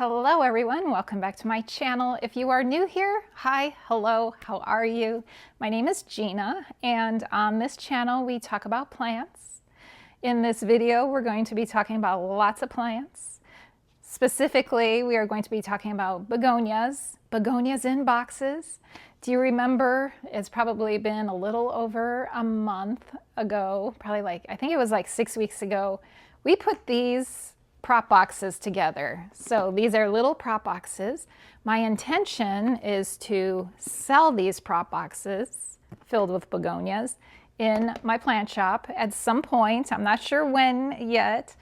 Hello everyone, welcome back to my channel. If you are new here, hi, hello, how are you? My name is Gina, and on this channel we talk about plants. In this video we're going to be talking about lots of plants. Specifically, we are going to be talking about begonias in boxes. Do you remember, it's probably been a little over a month ago, probably I think it was like 6 weeks ago, we put these prop boxes together. So these are little prop boxes. My intention is to sell these prop boxes filled with begonias in my plant shop at some point. I'm not sure when yet,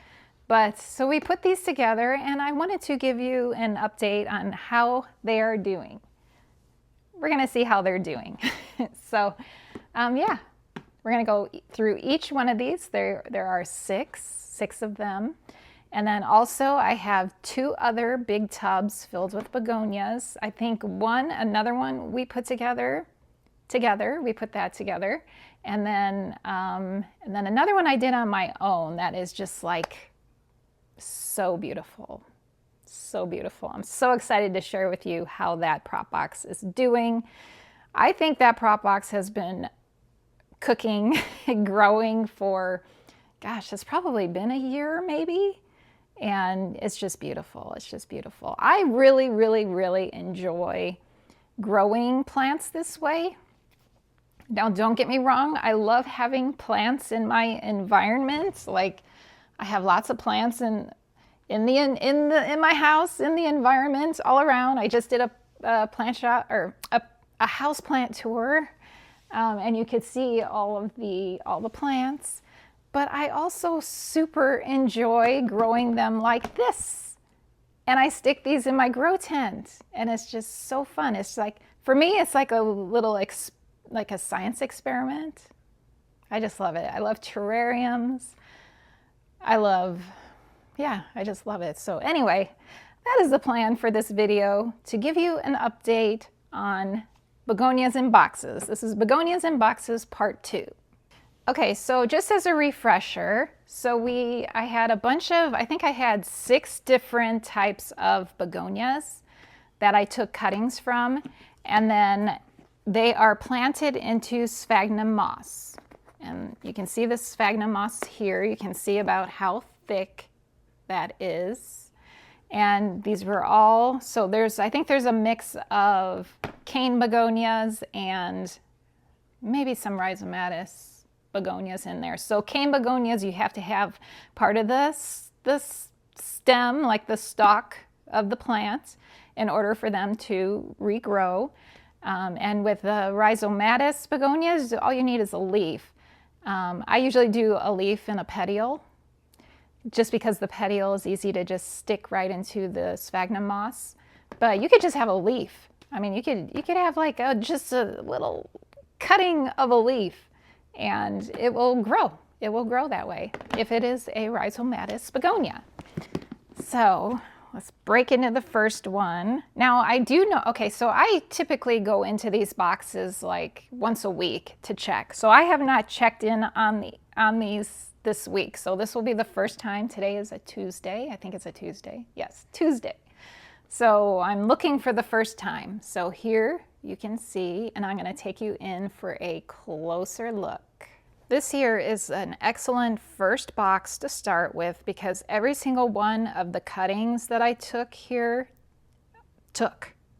but so we put these together and I wanted to give you an update on how they are doing. We're gonna see how they're doing. So yeah, we're gonna go through each one of these. There are six of them. And then also I have 2 other big tubs filled with begonias. I think another one we put together, we put that together. And then another one I did on my own that is just like so beautiful. So beautiful. I'm so excited to share with you how that prop box is doing. I think that prop box has been cooking, growing for, gosh, it's probably been a year maybe. And it's just beautiful. It's just beautiful. I really, really, really enjoy growing plants this way. Now, don't get me wrong. I love having plants in my environment. Like, I have lots of plants in my house, in the environment, all around. I just did a plant shop or a house plant tour, and you could see all the plants. But I also super enjoy growing them like this. And I stick these in my grow tent and it's just so fun. It's like, for me, it's like a little, like a science experiment. I just love it. I love terrariums. I just love it. So anyway, that is the plan for this video, to give you an update on begonias in boxes. This is Begonias in Boxes Part 2. Okay, so just as a refresher, I had a bunch of, I think I had 6 different types of begonias that I took cuttings from, and then they are planted into sphagnum moss. And you can see the sphagnum moss here. You can see about how thick that is. And these were all, so I think there's a mix of cane begonias and maybe some rhizomatous begonias in there. So cane begonias, you have to have part of this stem, like the stalk of the plant, in order for them to regrow. And with the rhizomatous begonias, all you need is a leaf. I usually do a leaf and a petiole, just because the petiole is easy to just stick right into the sphagnum moss. But you could just have a leaf. I mean, you could have like just a little cutting of a leaf, and it will grow. It will grow that way if it is a rhizomatous begonia. So let's break into the first one. Now I do know, okay, so I typically go into these boxes like once a week to check. So I have not checked in on these this week. So this will be the first time. Today is a Tuesday. I think it's a Tuesday. Yes, Tuesday. So I'm looking for the first time. So here you can see, and I'm going to take you in for a closer look. This here is an excellent first box to start with, because every single one of the cuttings that I took here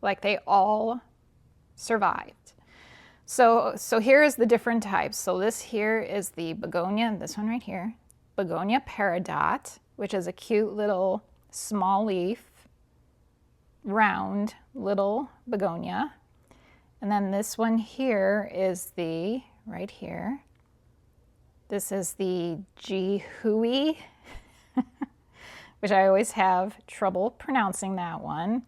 like they all survived. So here is the different types. So this here is the begonia, this one right here, Begonia peridot, which is a cute little small leaf, round little begonia. And then this one here is right here. This is the G. Hui, which I always have trouble pronouncing that one.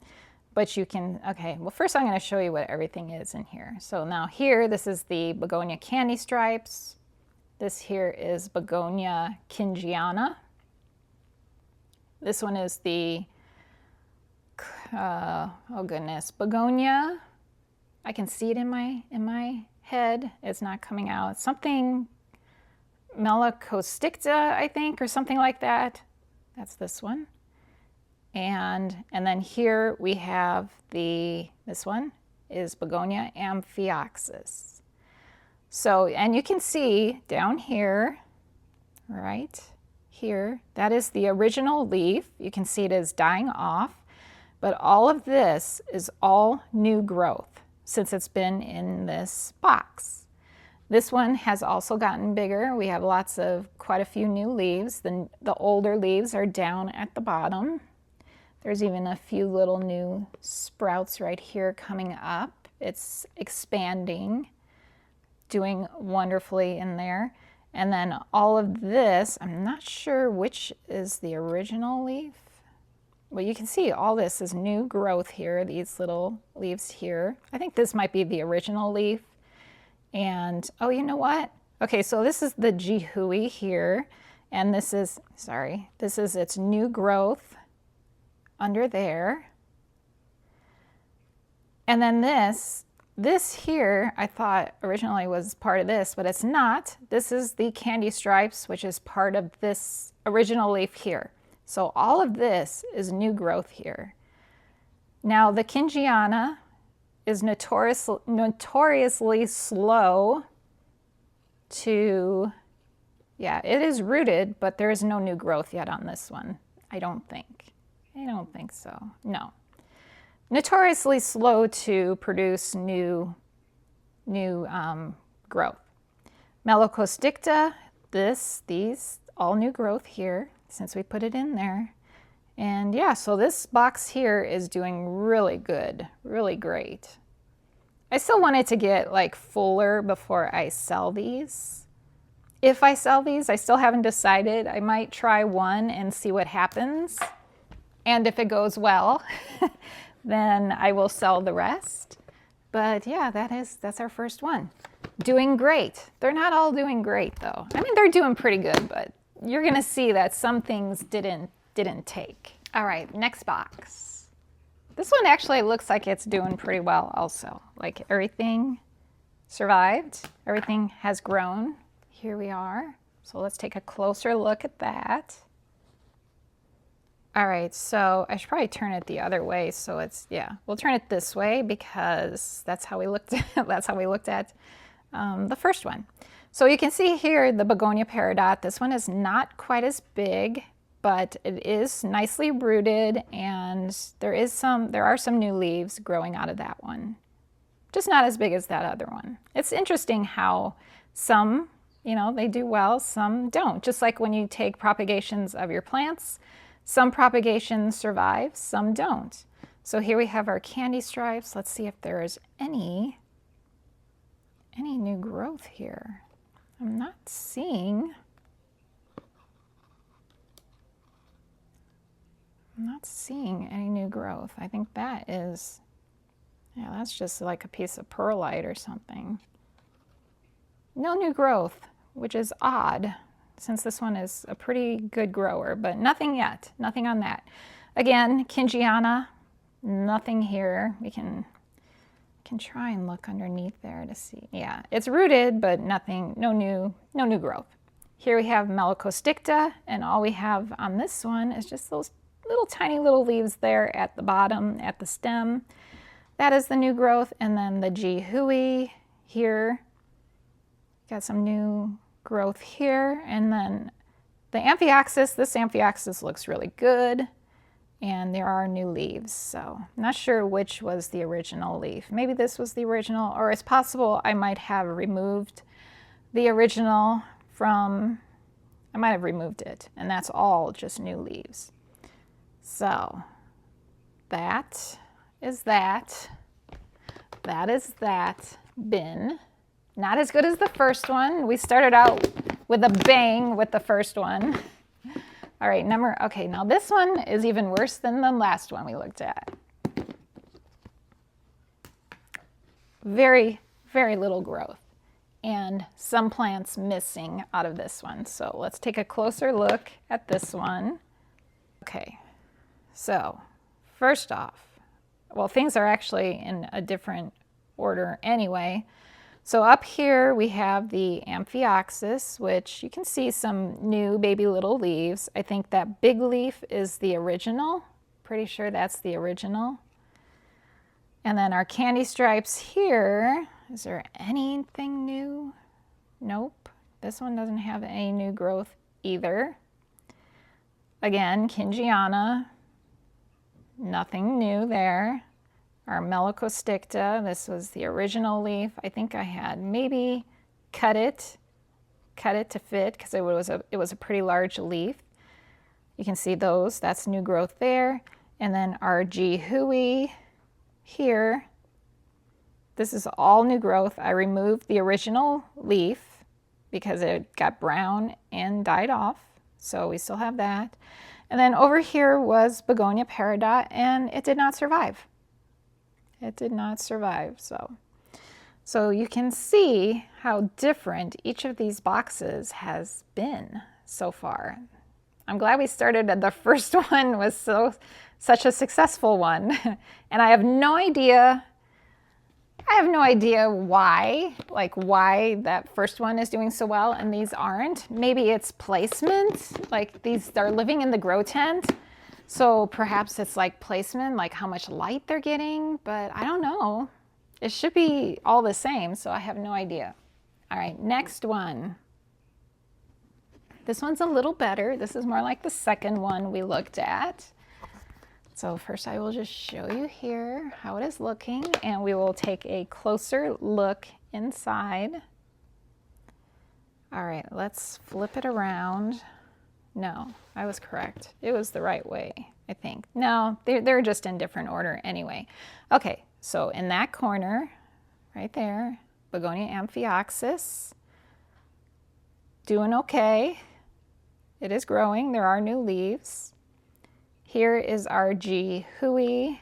But you can, okay, well first I'm going to show you what everything is in here. So now here, this is the Begonia candy stripes. This here is Begonia kingiana. This one is the, oh goodness, Begonia. I can see it in my head. It's not coming out. It's something Melacosticta, I think, or something like that. That's this one. And then here we have this one is Begonia amphioxus. So, and you can see down here, right here, that is the original leaf. You can see it is dying off, but all of this is all new growth since it's been in this box. This one has also gotten bigger. We have quite a few new leaves. The older leaves are down at the bottom. There's even a few little new sprouts right here coming up. It's expanding, doing wonderfully in there. And then all of this, I'm not sure which is the original leaf. Well, you can see all this is new growth here, these little leaves here. I think this might be the original leaf. And, oh, you know what? Okay, so this is the jihui here. And this is its new growth under there. And then this here, I thought originally was part of this, but it's not. This is the candy stripes, which is part of this original leaf here. So all of this is new growth here. Now the Kingiana is notoriously slow to, yeah, it is rooted, but there is no new growth yet on this one. I don't think so, no. Notoriously slow to produce new growth. Melocosticta, these all new growth here since we put it in there. And yeah, so this box here is doing really good, really great. I still wanted to get like fuller before I sell these. If I sell these, I still haven't decided. I might try one and see what happens. And if it goes well, then I will sell the rest. But yeah, that's our first one. Doing great. They're not all doing great though. I mean, they're doing pretty good, but you're gonna see that some things didn't take. All right, next box. This one actually looks like it's doing pretty well also. Like everything survived, everything has grown. Here we are. So let's take a closer look at that. All right, so I should probably turn it the other way. So it's, yeah, we'll turn it this way because that's how we looked at, the first one. So you can see here the Begonia peridot. This one is not quite as big, but it is nicely rooted, and there are some new leaves growing out of that one. Just not as big as that other one. It's interesting how some, they do well, some don't. Just like when you take propagations of your plants, some propagations survive, some don't. So here we have our candy stripes. Let's see if there is any new growth here. I'm not seeing any new growth. I think that is, yeah, that's just like a piece of perlite or something. No new growth, which is odd since this one is a pretty good grower, but nothing yet, nothing on that. Again, Kingiana, nothing here. We can try and look underneath there to see. Yeah, it's rooted, but nothing, no new growth. Here we have Melocosticta, and all we have on this one is just those little tiny little leaves there at the bottom, at the stem. That is the new growth, and then the jihui here. Got some new growth here, and then the amphioxus. This amphioxus looks really good, and there are new leaves. So I'm not sure which was the original leaf. Maybe this was the original, or it's possible I might have removed the original from, I might have removed it, and that's all just new leaves. So that is that. That is that bin. Not as good as the first one. We started out with a bang with the first one. All right, okay, now this one is even worse than the last one we looked at. Very, very little growth, and some plants missing out of this one. So let's take a closer look at this one. Okay, so first off, well, things are actually in a different order anyway. So up here we have the amphioxus, which you can see some new baby little leaves. I think that big leaf is the original, pretty sure that's the original. And then our candy stripes here, is there anything new? Nope. This one doesn't have any new growth either. Again, Syngonium, nothing new there. Our Melicosticta, this was the original leaf. I think I had maybe cut it to fit because it was a pretty large leaf. You can see those, that's new growth there. And then our G. Hui here, this is all new growth. I removed the original leaf because it got brown and died off. So we still have that. And then over here was Begonia peridot, and it did not survive. It did not survive, so you can see how different each of these boxes has been so far. I'm glad we started at the first one was such a successful one. And I have no idea why, like why that first one is doing so well and these aren't. Maybe it's placement, like these are living in the grow tent. So perhaps it's like placement, like how much light they're getting, but I don't know. It should be all the same, so I have no idea. All right, next one. This one's a little better. This is more like the second one we looked at. So first I will just show you here how it is looking, and we will take a closer look inside. All right, let's flip it around. No, I was correct. It was the right way, I think. No, they're just in different order anyway. Okay, so in that corner, right there, Begonia amphioxus, doing okay. It is growing. There are new leaves. Here is our G. Hui,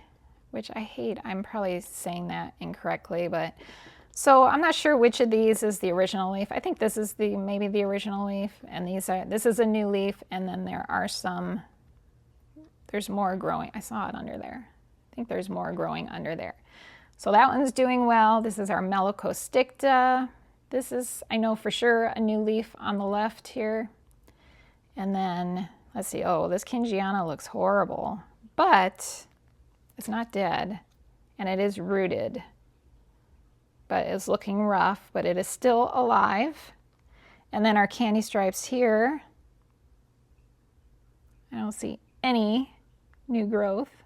which I hate. I'm probably saying that incorrectly, but so I'm not sure which of these is the original leaf. I think this is maybe the original leaf, and this is a new leaf, and then there's more growing. I saw it under there. I think there's more growing under there. So that one's doing well. This is our Melicosticta. This is, I know for sure, a new leaf on the left here. And then, let's see, oh, this Syngonium looks horrible, but it's not dead, and it is rooted. But it's looking rough, but it is still alive. And then our candy stripes here, I don't see any new growth.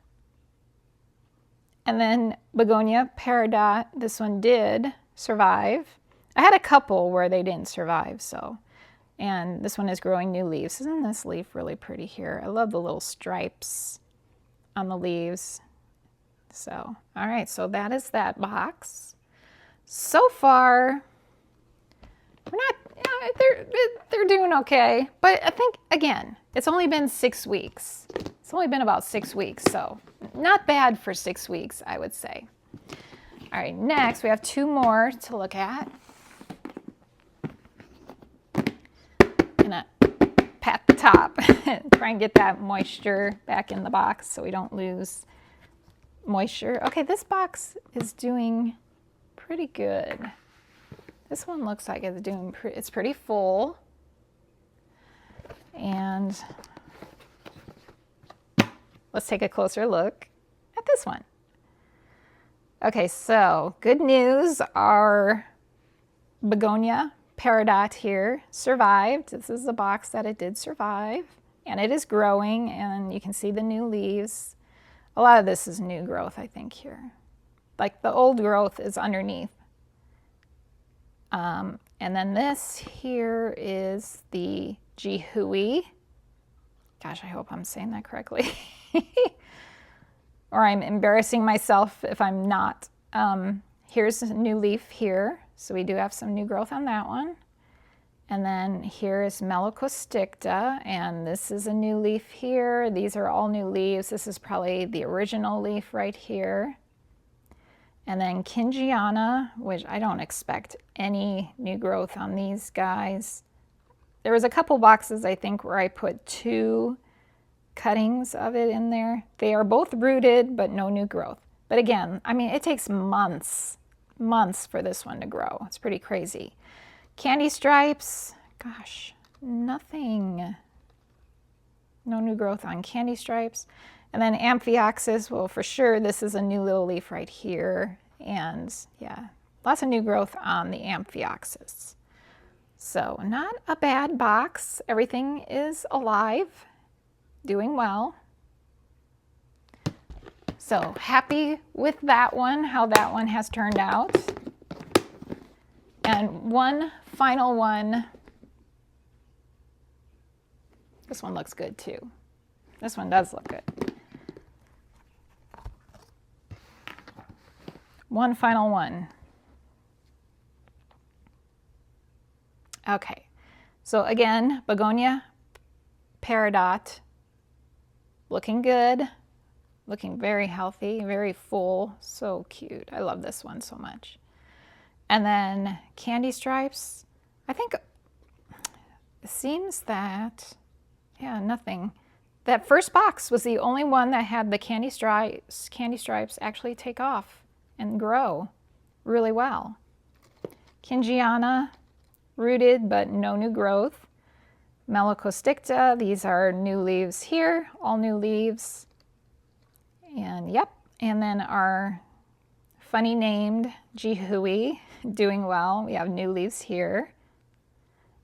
And then Begonia peridot, this one did survive. I had a couple where they didn't survive, so. And this one is growing new leaves. Isn't this leaf really pretty here? I love the little stripes on the leaves. So, all right, so that is that box. So far, they're doing okay, but I think, again, it's only been 6 weeks. It's only been about 6 weeks, so not bad for 6 weeks, I would say. All right, next we have 2 more to look at. I'm gonna pat the top, try and get that moisture back in the box so we don't lose moisture. Okay, this box is doing pretty good. This one looks like it's doing it's pretty full. And let's take a closer look at this one. Okay, so good news, our Begonia peridot here survived. This is the box that it did survive, and it is growing, and you can see the new leaves. A lot of this is new growth, I think, here. Like the old growth is underneath. And then this here is the G. Hui. Gosh, I hope I'm saying that correctly. Or I'm embarrassing myself if I'm not. Here's a new leaf here. So we do have some new growth on that one. And then here is Melicosticta, and this is a new leaf here. These are all new leaves. This is probably the original leaf right here. And then Syngonium, which I don't expect any new growth on these guys. There was a couple boxes, I think, where I put 2 cuttings of it in there. They are both rooted, but no new growth. But again, I mean, it takes months for this one to grow. It's pretty crazy. Candy stripes, gosh, nothing. No new growth on candy stripes. And then Amphioxus, well, for sure, this is a new little leaf right here. And yeah, lots of new growth on the Amphioxus. So not a bad box. Everything is alive, doing well. So happy with that one, how that one has turned out. And one final one. This one looks good too. This one does look good. One final one. Okay, so again, Begonia peridot, looking good, looking very healthy, very full, so cute. I love this one so much. And then Candy Stripes, I think it seems that, yeah, nothing. That first box was the only one that had the Candy Stripes actually take off and grow really well. Kingiana, rooted but no new growth. Melocosticta, these are new leaves here, all new leaves. And yep, and then our funny named Jihui, doing well. We have new leaves here.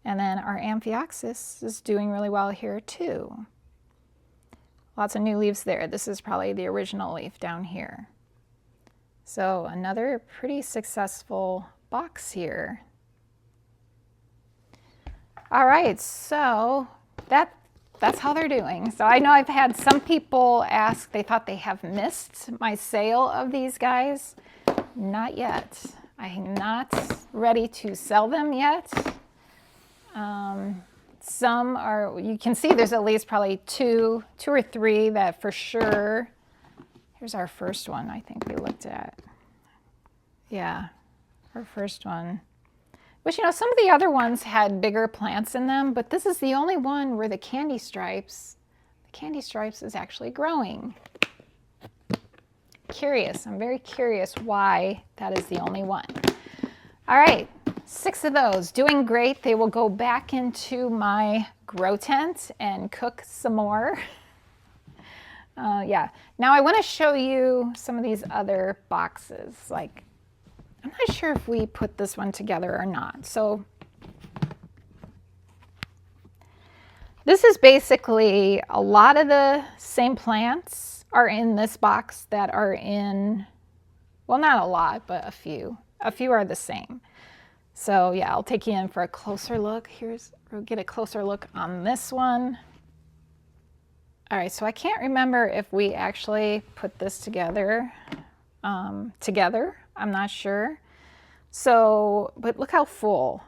And then our Amphioxus is doing really well here too. Lots of new leaves there. This is probably the original leaf down here. So another pretty successful box here. All right, so that's how they're doing. So I know I've had some people ask, they thought they have missed my sale of these guys. Not yet. I'm not ready to sell them yet. Some are, you can see there's at least probably two or three that for sure. Here's our first one I think we looked at. Yeah, our first one. Which, you know, some of the other ones had bigger plants in them, but this is the only one where the Candy Stripes is actually growing. Curious, I'm very curious why that is the only one. All right, 6 of those, doing great. They will go back into my grow tent and cook some more. Yeah, now I want to show you some of these other boxes. Like, I'm not sure if we put this one together or not. So this is basically a lot of the same plants are in this box that are in, well, not a lot, but a few. A few are the same. So yeah, I'll take you in for a closer look. We'll get a closer look on this one. All right, so I can't remember if we actually put this together. I'm not sure. So, but look how full.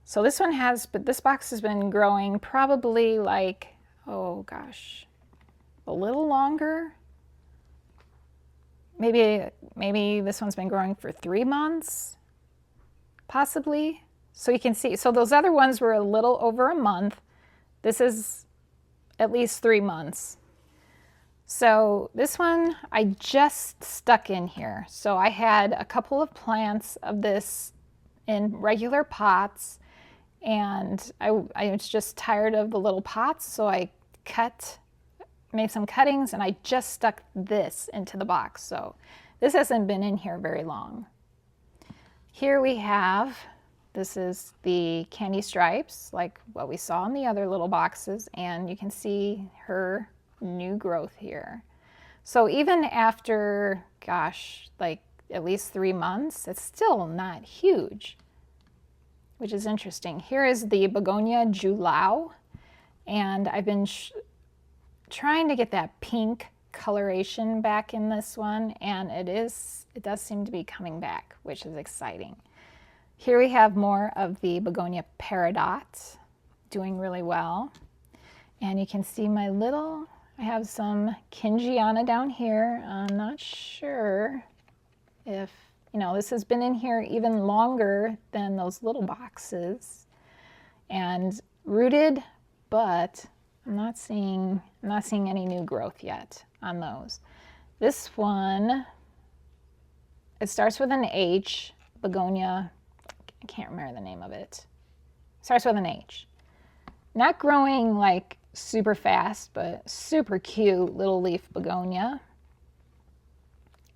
So this one has, but this box has been growing probably like, oh gosh, a little longer. Maybe this one's been growing for 3 months, possibly. So you can see, so those other ones were a little over a month. This is at least 3 months. So this one I just stuck in here. So I had a couple of plants of this in regular pots, and I was just tired of the little pots, so I made some cuttings, and I just stuck this into the box. So this hasn't been in here very long. Here we have, this is the Candy Stripes, like what we saw in the other little boxes, and you can see her new growth here. So even after, gosh, like at least 3 months, it's still not huge, which is interesting. Here is the Begonia Julao, and I've been trying to get that pink coloration back in this one, and it does seem to be coming back, which is exciting. Here we have more of the Begonia peridot, doing really well. And you can see I have some Kingiana down here. I'm not sure if, you know, this has been in here even longer than those little boxes. And rooted, but I'm not seeing any new growth yet on those. This one, it starts with an H, Begonia, I can't remember the name of it. Starts with an H. Not growing like super fast, but super cute little leaf begonia.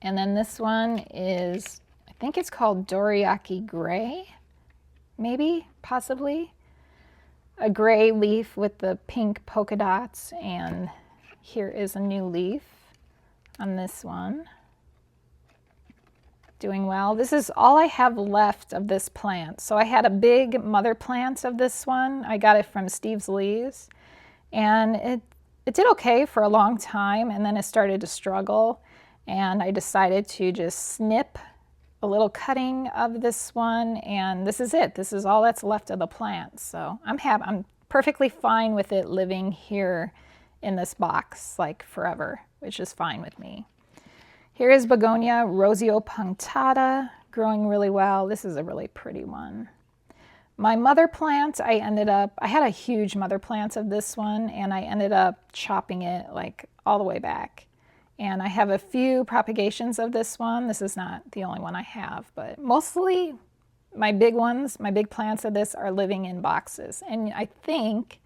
And then this one is, I think it's called Doriaki Gray, maybe, possibly. A gray leaf with the pink polka dots, and here is a new leaf on this one. Doing well. This is all I have left of this plant. So I had a big mother plant of this one. I got it from Steve's Leaves, and it did okay for a long time, and then it started to struggle, and I decided to just snip a little cutting of this one, and this is it. This is all that's left of the plant. So I'm perfectly fine with it living here in this box like forever, which is fine with me. Here is Begonia roseo punctata, growing really well. This is a really pretty one. My mother plant, I had a huge mother plant of this one, and I ended up chopping it like all the way back. And I have a few propagations of this one. This is not the only one I have, but mostly my big ones, my big plants of this are living in boxes. And I think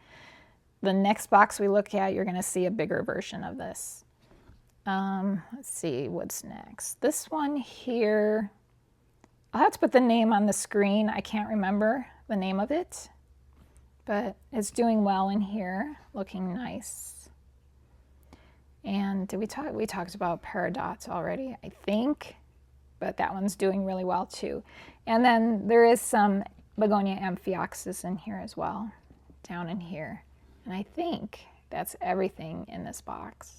the next box we look at, you're going to see a bigger version of this. Let's see what's next. This one here, I'll have to put the name on the screen. I can't remember the name of it, but it's doing well in here, looking nice. And we talked about paradots already, I think, but that one's doing really well too. And then there is some Begonia amphioxus in here as well, down in here. And I think that's everything in this box.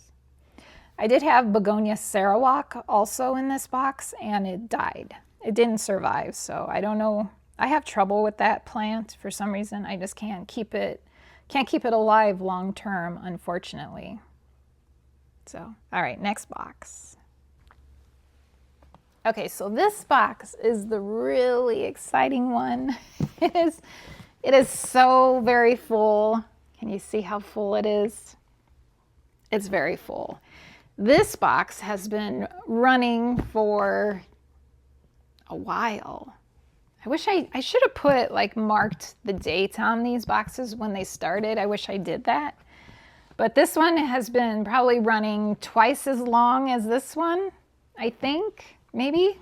I did have Begonia Sarawak also in this box, and it died. It didn't survive, so I don't know. I have trouble with that plant for some reason. I just can't keep it alive long term, unfortunately. So, all right, next box. Okay, so this box is the really exciting one. It is so very full. Can you see how full it is? It's very full. This box has been running for a while. I wish I should have put marked the date on these boxes when they started. I wish I did that. But this one has been probably running twice as long as this one, I think. Maybe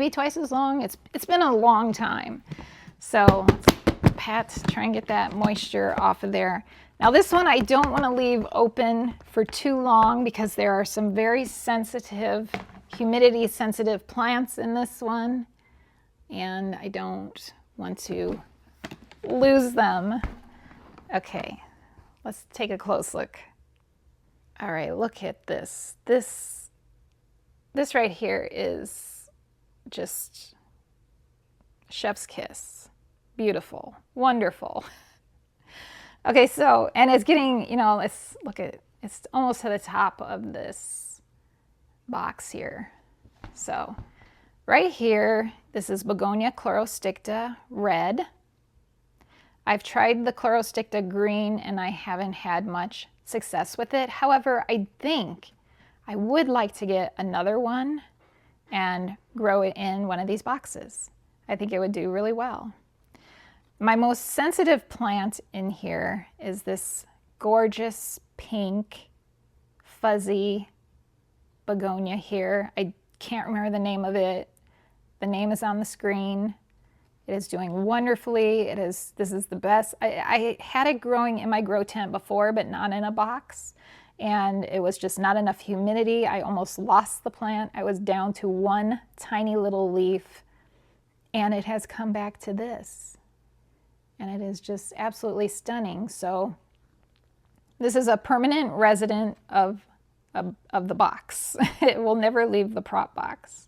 twice as long. It's been a long time. So let's try and get that moisture off of there. Now this one I don't want to leave open for too long because there are some very sensitive, humidity sensitive plants in this one, and I don't want to lose them. Okay. Let's take a close look. All right, look at this. This right here is just chef's kiss. Beautiful, wonderful. Okay, so, and it's getting, let's look at, it's almost to the top of this box here. So, right here, this is Begonia chlorosticta red. I've tried the chlorosticta green and I haven't had much success with it. However, I think I would like to get another one and grow it in one of these boxes. I think it would do really well. My most sensitive plant in here is this gorgeous pink fuzzy begonia here. I can't remember the name of it. The name is on the screen. It is doing wonderfully. This is the best. I had it growing in my grow tent before, but not in a box. And it was just not enough humidity. I almost lost the plant. I was down to one tiny little leaf, and it has come back to this. And it is just absolutely stunning. So this is a permanent resident of the box. It will never leave the prop box.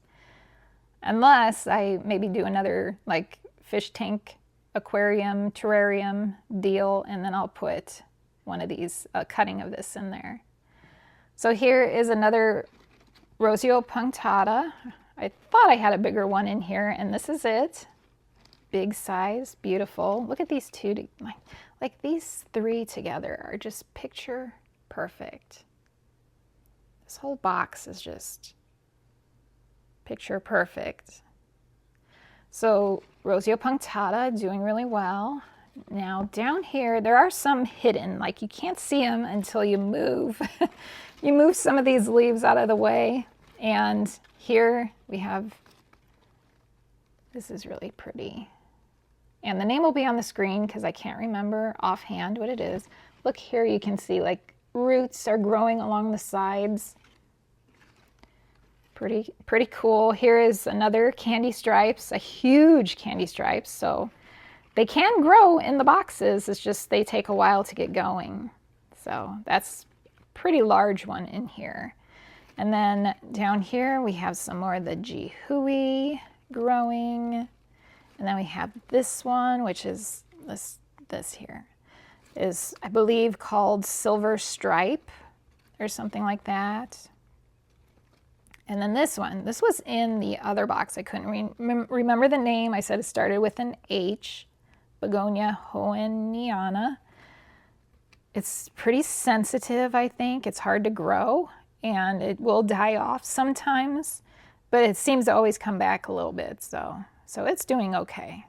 Unless I maybe do another fish tank, aquarium, terrarium deal, and then I'll put one of these, a cutting of this in there. So here is another roseo punctata. I thought I had a bigger one in here, and this is it. Big size, beautiful. Look at these two, like these three together are just picture perfect. This whole box is just picture perfect. So roseo punctata doing really well. Now down here, there are some hidden, like you can't see them until you move. You move some of these leaves out of the way. And here we have, this is really pretty. And the name will be on the screen because I can't remember offhand what it is. Look here, you can see like roots are growing along the sides. Pretty cool. Here is another candy stripes, a huge candy stripes. So they can grow in the boxes. It's just they take a while to get going. So that's a pretty large one in here. And then down here we have some more of the jihui growing. And then we have this one, which is this here is, I believe, called silver stripe or something like that. And then this one, this was in the other box. I couldn't remember the name. I said it started with an H, Begonia hoeniana. It's pretty sensitive, I think. It's hard to grow and it will die off sometimes, but it seems to always come back a little bit. So it's doing okay.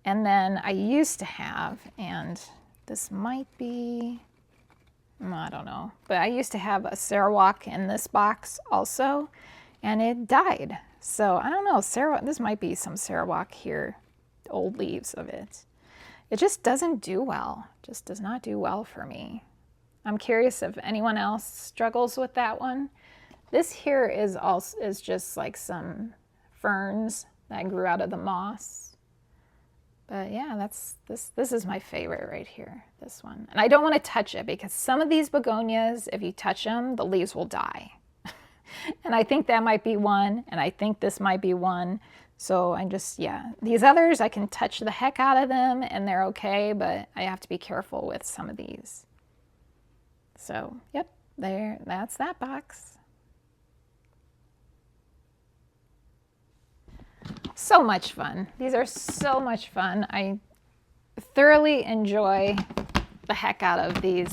And then I used to have, and this might be, I don't know, but I used to have a Sarawak in this box also, and it died. So I don't know, this might be some Sarawak here, old leaves of it. It just doesn't do well, just does not do well for me. I'm curious if anyone else struggles with that one. This here is just like some ferns that grew out of the moss. But yeah, this is my favorite right here, this one. And I don't want to touch it because some of these begonias, if you touch them, the leaves will die. And I think that might be one, and I think this might be one. So I'm just, yeah. These others, I can touch the heck out of them and they're okay, but I have to be careful with some of these. So, yep, that's that box. So much fun. These are so much fun. I thoroughly enjoy the heck out of these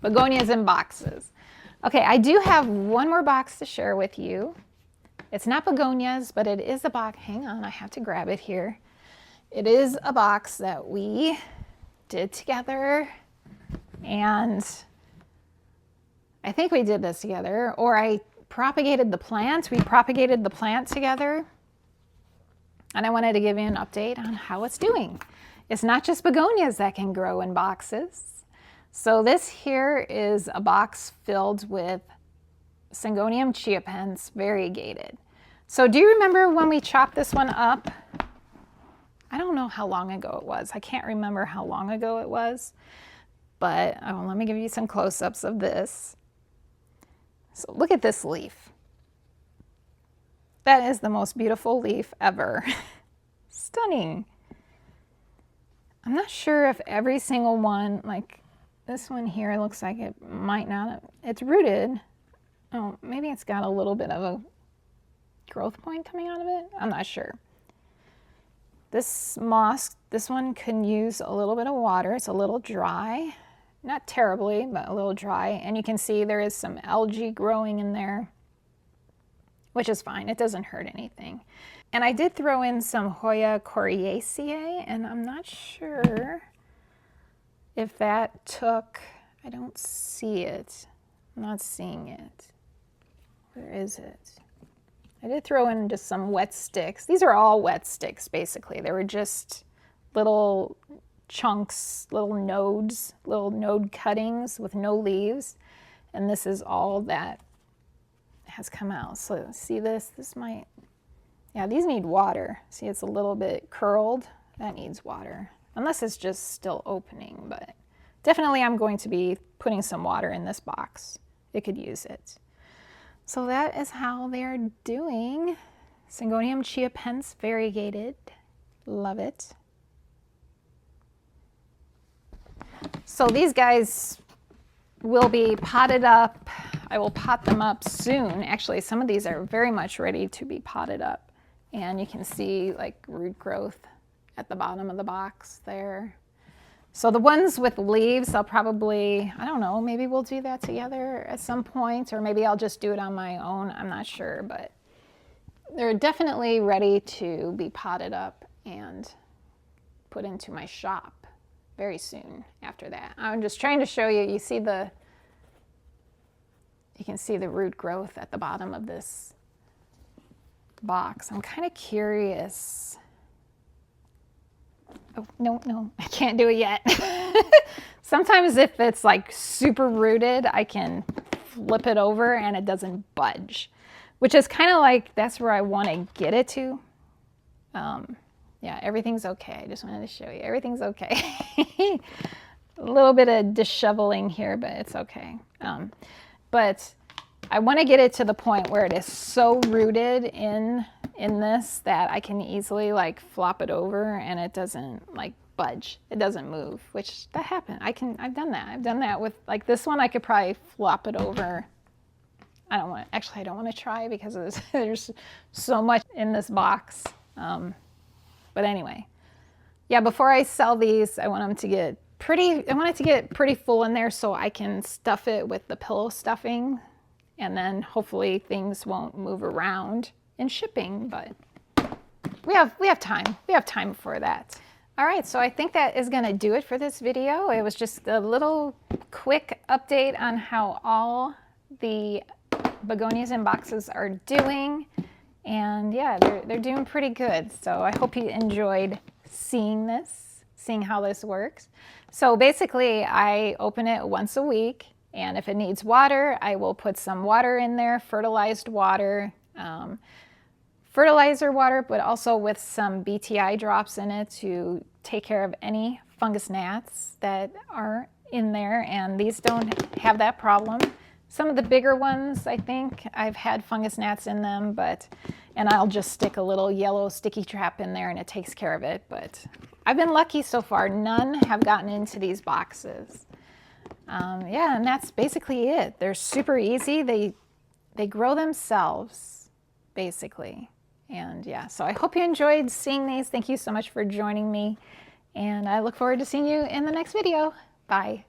begonias in boxes. Okay, I do have one more box to share with you. It's not begonias, but it is a box. Hang on, I have to grab it here. It is a box that we did together, and I think we did this together, or I propagated the plant. We propagated the plant together, and I wanted to give you an update on how it's doing. It's not just begonias that can grow in boxes. So this here is a box filled with Syngonium chiapense variegated. So do you remember when we chopped this one up? I don't know how long ago it was. I can't remember how long ago it was, but let me give you some close-ups of this. So look at this leaf. That is the most beautiful leaf ever. Stunning. I'm not sure if every single one, like this one here, looks like it might not, it's rooted. Oh, maybe it's got a little bit of a growth point coming out of it. I'm not sure. This moss, this one can use a little bit of water. It's a little dry. Not terribly, but a little dry. And you can see there is some algae growing in there, which is fine. It doesn't hurt anything. And I did throw in some Hoya coriaceae, and I'm not sure if that took, I don't see it. I'm not seeing it. Where is it? I did throw in just some wet sticks. These are all wet sticks, basically. They were just little chunks, little nodes, little node cuttings with no leaves. And this is all that has come out. So see this? This might, yeah, these need water. See, it's a little bit curled. That needs water. Unless it's just still opening, but definitely I'm going to be putting some water in this box. It could use it. So that is how they're doing. Syngonium chiapense variegated. Love it. So these guys will be potted up. I will pot them up soon. Actually, some of these are very much ready to be potted up. And you can see like root growth at the bottom of the box there. So the ones with leaves, I'll probably, I don't know, maybe we'll do that together at some point, or maybe I'll just do it on my own. I'm not sure, but they're definitely ready to be potted up and put into my shop very soon after that. I'm just trying to show you, you can see the root growth at the bottom of this box. I'm kind of curious. Oh, no, I can't do it yet. Sometimes if it's like super rooted, I can flip it over and it doesn't budge, which is kind of like, that's where I want to get it to. Yeah, everything's okay. I just wanted to show you, everything's okay. A little bit of disheveling here, but it's okay. But I want to get it to the point where it is so rooted in this that I can easily like flop it over and it doesn't like budge. It doesn't move, which that happened. I've done that. I've done that with like this one. I could probably flop it over. I don't want to try because there's so much in this box. But anyway, yeah, before I sell these, I want it to get pretty full in there so I can stuff it with the pillow stuffing, and then hopefully things won't move around in shipping, but we have time. We have time for that. All right, so I think that is gonna do it for this video. It was just a little quick update on how all the begonias in boxes are doing. And yeah, they're doing pretty good. So I hope you enjoyed seeing how this works. So basically I open it once a week, and if it needs water, I will put some water in there, fertilized water, fertilizer water, but also with some BTI drops in it to take care of any fungus gnats that are in there, and these don't have that problem. Some of the bigger ones, I think, I've had fungus gnats in them, and I'll just stick a little yellow sticky trap in there and it takes care of it. But I've been lucky so far. None have gotten into these boxes. Yeah, and that's basically it. They're super easy. They grow themselves, basically. And yeah, so I hope you enjoyed seeing these. Thank you so much for joining me, and I look forward to seeing you in the next video. Bye.